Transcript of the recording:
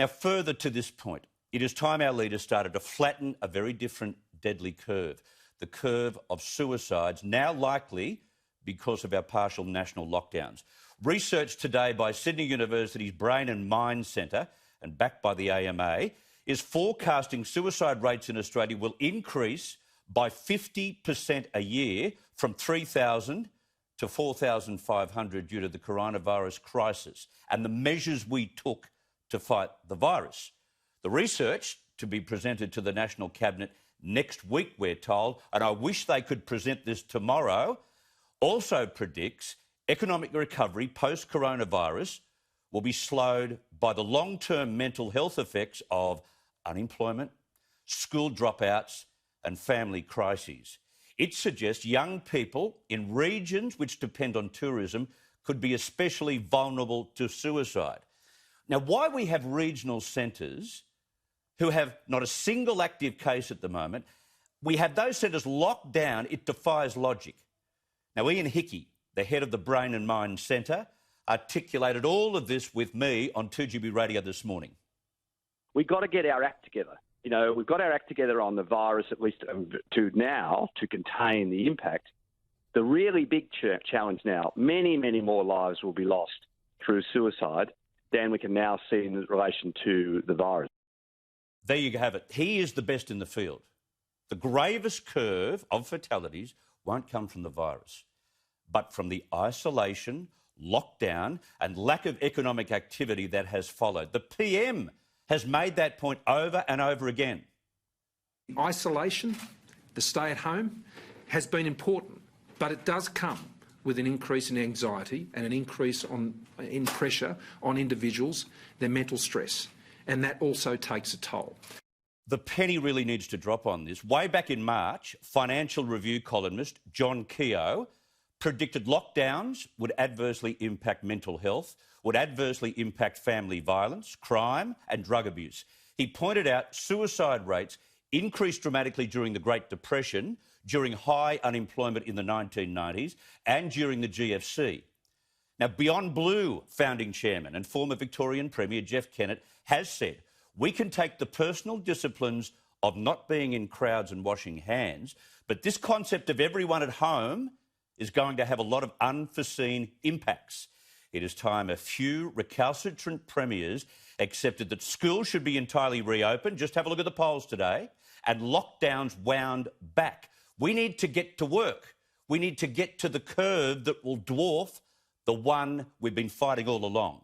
Now, further to this point, it is time our leaders started to flatten a very different deadly curve, the curve of suicides, now likely because of our partial national lockdowns. Research today by Sydney University's Brain and Mind Centre and backed by the AMA is forecasting suicide rates in Australia will increase by 50% a year from 3,000 to 4,500 due to the coronavirus crisis and the measures we took to fight the virus. The research to be presented to the National Cabinet next week, we're told, and I wish they could present this tomorrow, also predicts economic recovery post-coronavirus will be slowed by the long-term mental health effects of unemployment, school dropouts and family crises. It suggests young people in regions which depend on tourism could be especially vulnerable to suicide. Now, why we have regional centres who have not a single active case at the moment, we have those centres locked down, it defies logic. Now, Ian Hickie, the head of the Brain and Mind Centre, articulated all of this with me on 2GB Radio this morning. We've got to get our act together. You know, we've got our act together on the virus, at least to now, to contain the impact. The really big challenge now, many, many more lives will be lost through suicide than we can now see in relation to the virus. There you have it. He is the best in the field. The gravest curve of fatalities won't come from the virus, but from the isolation, lockdown and lack of economic activity that has followed. The PM has made that point over and over again. Isolation, the stay at home, has been important, but it does come with an increase in anxiety and an increase in pressure on individuals, their mental stress, and that also takes a toll. The penny really needs to drop on this. Way back in March, Financial Review columnist John Keogh predicted lockdowns would adversely impact mental health, would adversely impact family violence, crime and drug abuse. He pointed out suicide rates increased dramatically during the Great Depression, during high unemployment in the 1990s and during the GFC. Now, Beyond Blue founding chairman and former Victorian Premier Jeff Kennett has said, we can take the personal disciplines of not being in crowds and washing hands, but this concept of everyone at home is going to have a lot of unforeseen impacts. It is time a few recalcitrant premiers accepted that schools should be entirely reopened. Just have a look at the polls today. And lockdowns wound back. We need to get to work. We need to get to the curve that will dwarf the one we've been fighting all along.